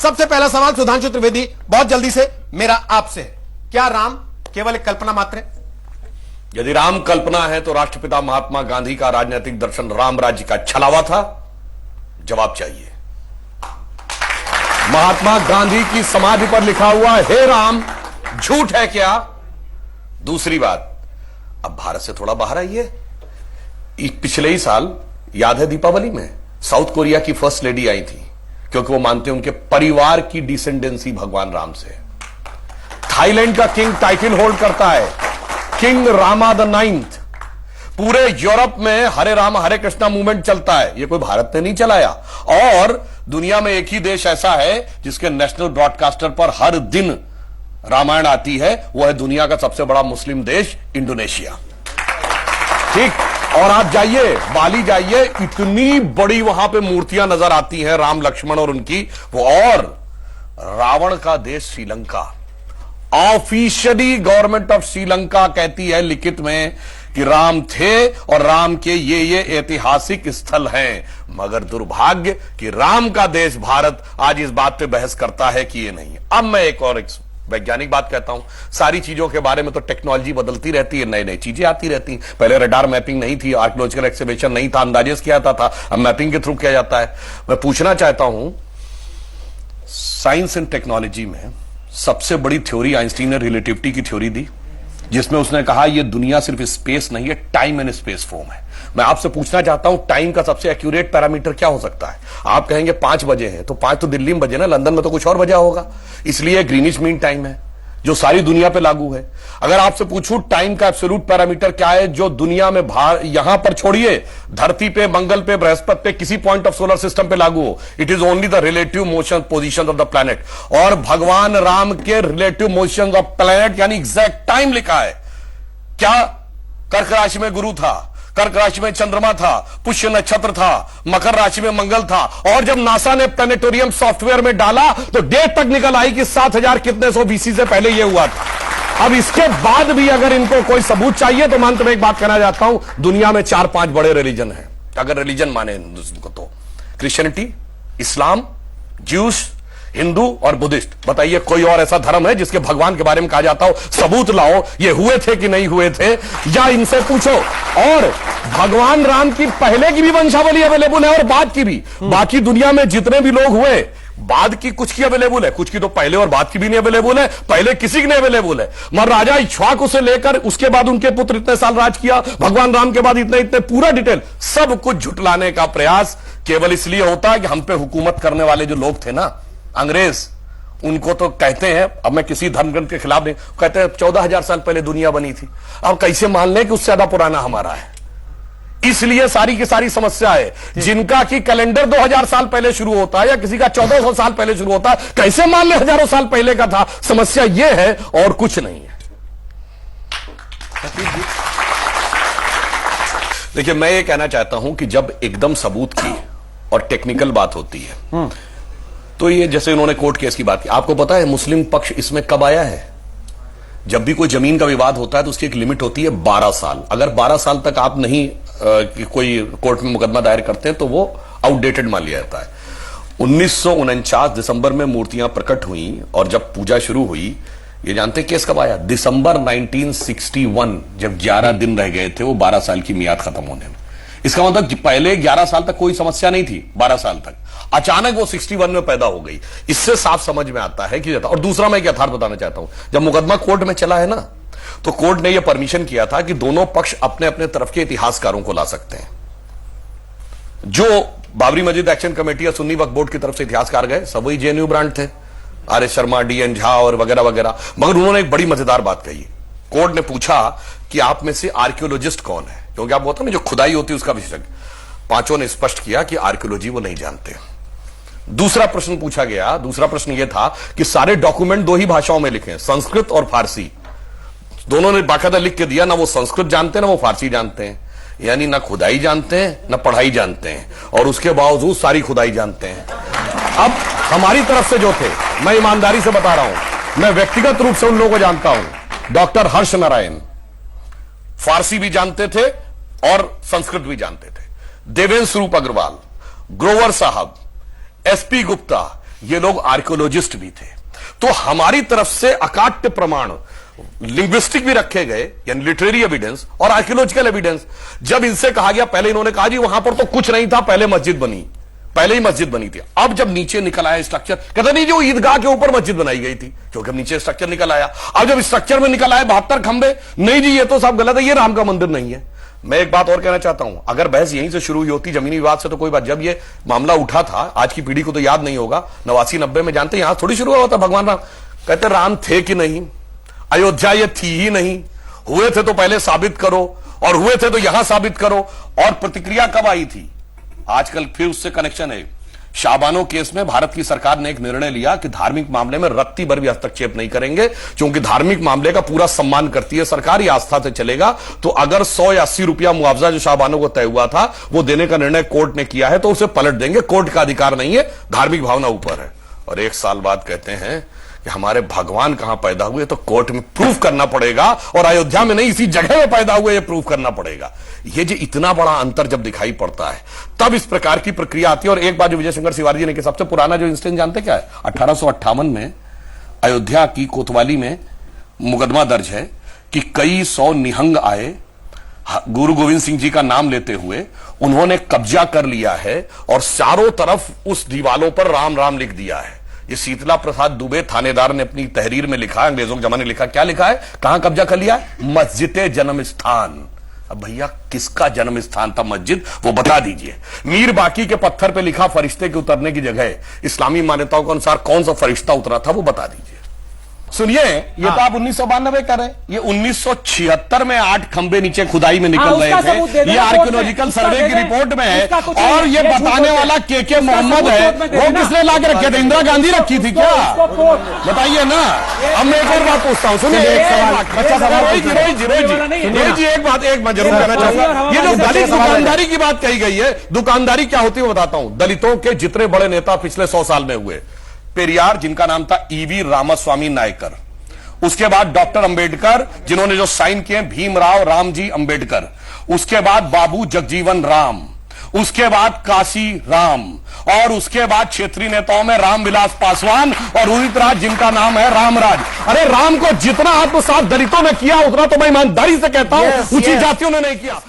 सबसे पहला सवाल सुधांशु त्रिवेदी, बहुत जल्दी से मेरा आपसे, क्या राम केवल एक कल्पना मात्र है? यदि राम कल्पना है तो राष्ट्रपिता महात्मा गांधी का राजनीतिक दर्शन राम राज्य का छलावा था? जवाब चाहिए। महात्मा गांधी की समाधि पर लिखा हुआ हे राम झूठ है क्या? दूसरी बात, अब भारत से थोड़ा बाहर आइए। पिछले ही साल याद है दीपावली में साउथ कोरिया की फर्स्ट लेडी आई थी, क्योंकि वो मानते हैं उनके परिवार की डिसेंडेंसी भगवान राम से। थाईलैंड का किंग टाइटल होल्ड करता है, किंग रामा द 9th। पूरे यूरोप में हरे राम हरे कृष्णा मूवमेंट चलता है, ये कोई भारत ने नहीं चलाया। और दुनिया में एक ही देश ऐसा है जिसके नेशनल ब्रॉडकास्टर पर हर दिन रामायण आती है, वो है दुनिया का सबसे बड़ा मुस्लिम देश इंडोनेशिया। ठीक, और आप जाइए बाली जाइए, इतनी बड़ी वहां पे मूर्तियां नजर आती हैं राम लक्ष्मण और उनकी वो। और रावण का देश Sri Lanka, officially government of Sri Lanka कहती है लिखित में कि राम थे और राम के ये ऐतिहासिक स्थल हैं, मगर दुर्भाग्य कि राम का देश भारत आज इस बात पे बहस करता है कि ये नहीं है। अब मैं एक और वैज्ञानिक बात कहता हूं, सारी चीजों के बारे में तो टेक्नोलॉजी बदलती रहती है, नई नई चीजें आती रहती हैं। पहले रडार मैपिंग नहीं थी, आर्कियोलॉजिकल एक्सकवेशन नहीं था, अंदाजेस किया जाता था, अब मैपिंग के थ्रू किया जाता है। मैं पूछना चाहता हूं, साइंस एंड टेक्नोलॉजी में सबसे बड़ी थ्योरी आइंस्टीन ने रिलेटिविटी की थ्योरी दी, जिसमें उसने कहा यह दुनिया सिर्फ स्पेस नहीं है, टाइम एंड स्पेस फॉर्म है। मैं आपसे पूछना चाहता हूं, टाइम का सबसे एक्यूरेट पैरामीटर क्या हो सकता है? आप कहेंगे 5 बजे हैं, तो 5 तो दिल्ली में बजे ना, लंदन में तो कुछ और बजा होगा, इसलिए ग्रीनिच मीन टाइम है जो सारी दुनिया पे लागू है। अगर आपसे पूछूं टाइम का एब्सोल्यूट पैरामीटर क्या है जो दुनिया में यहां पर छोड़िए, धरती पे, मंगल पे, बृहस्पति पे, किसी पॉइंट ऑफ सोलर सिस्टम पे लागू हो, it is only the relative motion position of the planet. और भगवान राम के रिलेटिव मोशन ऑफ प्लैनेट यानी एग्जैक्ट टाइम लिखा है। क्या कर्क राशि में गुरु था, कर्क राशि में चंद्रमा था, पुष्य नक्षत्र था, मकर राशि में मंगल था, और जब नासा ने प्लैनेटोरियम सॉफ्टवेयर में डाला तो डेट तक निकल आई कि 7000 कितने सौ बीसी से पहले यह हुआ था। अब इसके बाद भी अगर इनको कोई सबूत चाहिए तो मैं अंत में एक बात कहना चाहता हूं, दुनिया में 4-5 बड़े रिलीजन हैं, अगर रिलीजन माने को तो क्रिश्चियनिटी, इस्लाम, ज्यूस, हिंदू और बुद्धिस्ट। बताइए कोई और ऐसा धर्म है जिसके भगवान के बारे में कहा जाता हो सबूत लाओ ये हुए थे कि नहीं हुए थे, या इनसे पूछो। और भगवान राम की पहले की भी वंशावली अवेलेबल है और बाद की भी। बाकी दुनिया में जितने भी लोग हुए, बाद की कुछ की अवेलेबल है, कुछ की तो पहले और बाद की भी नहीं अवेलेबल है, पहले किसी की नहीं अवेलेबल है। मगर राजा इक्ष्वाकु से लेकर उसके बाद उनके पुत्र इतने साल राज किया, भगवान राम के बाद इतने इतने, पूरा डिटेल सब कुछ झुटलाने का प्रयास केवल इसलिए होता है कि हम पे हुकूमत करने वाले जो लोग थे ना, अंग्रेज, उनको तो कहते हैं, अब मैं किसी धर्म ग्रंथ के खिलाफ नहीं, कहते हैं 14,000 साल पहले दुनिया बनी थी। अब कैसे मान लें कि उससे ज्यादा पुराना हमारा है? इसलिए सारी की सारी समस्या है। जिनका कि कैलेंडर 2000 साल पहले शुरू होता है या किसी का 1400 साल पहले शुरू होता है, कैसे मान ले हजारों साल पहले का था? समस्या यह है और कुछ नहीं है। देखिए, मैं ये कहना चाहता हूं कि जब एकदम सबूत की और टेक्निकल बात होती है तो ये जैसे उन्होंने कोर्ट केस की बात की, आपको पता है मुस्लिम पक्ष इसमें कब आया है? जब भी कोई जमीन का विवाद होता है तो उसकी एक लिमिट होती है 12 साल। अगर 12 साल तक आप नहीं कोई कोर्ट में मुकदमा दायर करते हैं तो वो आउटडेटेड मान लिया जाता है। 1949 दिसंबर में मूर्तियां प्रकट हुई और जब पूजा शुरू हुई, ये जानते हैं केस कब आया? दिसंबर 1961, जब 11 दिन रह गए थे वो 12 साल की मियाद खत्म होने में। इसका मतलब पहले 11 साल तक कोई समस्या नहीं थी, 12 साल तक अचानक वो 61 में पैदा हो गई। इससे साफ समझ में आता है कि, और दूसरा मैं एक यथार्थ बताना चाहता हूं, जब मुकदमा कोर्ट में चला है ना, तो कोर्ट ने यह परमिशन किया था कि दोनों पक्ष अपने अपने तरफ के इतिहासकारों को ला सकते हैं। जो बाबरी मस्जिद एक्शन कमेटी या सुन्नी वक्फ बोर्ड की तरफ से इतिहासकार गए सब वही जेएनयू ब्रांड थे, आर एस शर्मा, डीएन झा और वगैरह वगैरह। मगर उन्होंने एक बड़ी मजेदार बात कही। कोर्ट ने पूछा कि आप में से आर्कियोलॉजिस्ट कौन है, क्योंकि आप बोलते हैं ना जो खुदाई होती है उसका विशेषज्ञ। पांचों ने स्पष्ट किया कि आर्कियोलॉजी वो नहीं जानते। दूसरा प्रश्न पूछा गया, दूसरा प्रश्न यह था कि सारे डॉक्यूमेंट 2 ही भाषाओं में लिखे, संस्कृत और फारसी। दोनों ने बाकायदा लिख के दिया, ना वो संस्कृत जानते हैं ना वो फारसी जानते हैं, यानी ना खुदाई जानते हैं ना पढ़ाई जानते हैं, और उसके बावजूद सारी खुदाई जानते हैं। अब हमारी तरफ से जो थे, मैं ईमानदारी से बता रहा हूं, मैं व्यक्तिगत रूप से उन लोगों को जानता हूं। डॉक्टर हर्ष नारायण फारसी भी जानते थे और संस्कृत भी जानते थे। देवेंद्र स्वरूप अग्रवाल, ग्रोवर साहब, एसपी गुप्ता, ये लोग आर्कियोलॉजिस्ट भी थे। तो हमारी तरफ से अकाट्य प्रमाण लिंग्विस्टिक भी रखे गए, यानी लिटरेरी एविडेंस और आर्कियोलॉजिकल एविडेंस। जब इनसे कहा गया, पहले इन्होंने कहा जी वहां पर तो कुछ नहीं था, पहले मस्जिद बनी, पहले ही मस्जिद बनी थी। अब जब नीचे निकल आया स्ट्रक्चर, कहते नहीं जो ईदगाह के ऊपर मस्जिद बनाई गई थी, क्योंकि अब नीचे स्ट्रक्चर निकल आया। अब जब स्ट्रक्चर में निकल आए 72 खंबे, नहीं जी ये तो सब गलत है, ये राम का मंदिर नहीं है। मैं एक बात और कहना चाहता हूं, अगर बहस यहीं से शुरू हुई होती जमीनी विवाद से तो कोई बात, जब ये मामला उठा था, आज की पीढ़ी को तो याद नहीं होगा, 89-90 में जानते यहां थोड़ी शुरू हुआ था भगवान राम। कहते राम थे कि नहीं, अयोध्या ये थी ही नहीं, हुए थे तो पहले साबित करो, और हुए थे तो यहां साबित करो। और प्रतिक्रिया कब आई थी, आजकल फिर उससे कनेक्शन है। शाबानो केस में भारत की सरकार ने एक निर्णय लिया कि धार्मिक मामले में रत्ती भर भी हस्तक्षेप नहीं करेंगे, क्योंकि धार्मिक मामले का पूरा सम्मान करती है सरकार, ये आस्था से चलेगा। तो अगर 100 या 80 रुपया मुआवजा जो शाबानो को तय हुआ था वो देने का निर्णय कोर्ट ने किया है, तो उसे पलट देंगे, कोर्ट का अधिकार नहीं है, धार्मिक भावना ऊपर है। और 1 साल बाद कहते हैं कि हमारे भगवान कहां पैदा हुए, तो कोर्ट में प्रूफ करना पड़ेगा, और अयोध्या में नहीं इसी जगह में पैदा हुए, ये प्रूफ करना पड़ेगा। ये जो इतना बड़ा अंतर जब दिखाई पड़ता है तब इस प्रकार की प्रक्रिया आती है। और एक बात जो विजय शंकर शिवाजी ने, कि सबसे पुराना जो इंसिडेंट जानते क्या है, 1858 में अयोध्या की कोतवाली में मुकदमा दर्ज है कि कई 100 निहंग आए, गुरु गोविंद सिंह जी का नाम लेते हुए उन्होंने कब्जा कर लिया है, और चारों तरफ उस दीवालों पर राम राम लिख दिया है। ये शीतला प्रसाद दुबे थानेदार ने अपनी तहरीर में लिखा, अंग्रेजों के जमाने लिखा, क्या लिखा है, कहां कब्जा कर लिया है, मस्जिद जन्म स्थान। अब भैया किसका जन्म स्थान था मस्जिद, वो बता दीजिए। मीर बाकी के पत्थर पे लिखा फरिश्ते के उतरने की जगह, इस्लामी मान्यताओं के अनुसार कौन सा फरिश्ता उतरा था वो बता दीजिए। सुनिए, ये तो आप 1992 कर रहे हैं, ये 1976 में 8 खंबे नीचे खुदाई में निकल रहे थे, ये आर्कियोलॉजिकल सर्वे की रिपोर्ट में है। और ये बताने वाला के मोहम्मद है, वो किसने ला के रखे थे, इंदिरा गांधी रखी थी क्या, बताइए ना। अब मैं एक और बात पूछता हूँ, सुनिए एक बात मैं जरूर कहना चाहूंगा। ये जो दलित दुकानदारी की बात कही गई है, दुकानदारी क्या होती है वो बताता हूं। दलितों के जितने बड़े नेता पिछले 100 साल में हुए, पेरियार जिनका नाम था ईवी रामास्वामी नायकर, उसके बाद डॉक्टर अंबेडकर जिन्होंने जो साइन किए भीमराव रामजी अंबेडकर, उसके बाद बाबू जगजीवन राम, उसके बाद काशी राम, और उसके बाद क्षेत्रीय नेताओं में रामविलास पासवान और उदित राज जिनका नाम है रामराज। अरे राम को जितना आत्मसात दलितों ने किया उतना तो मैं ईमानदारी से कहता हूं ऊंची जातियों ने नहीं किया।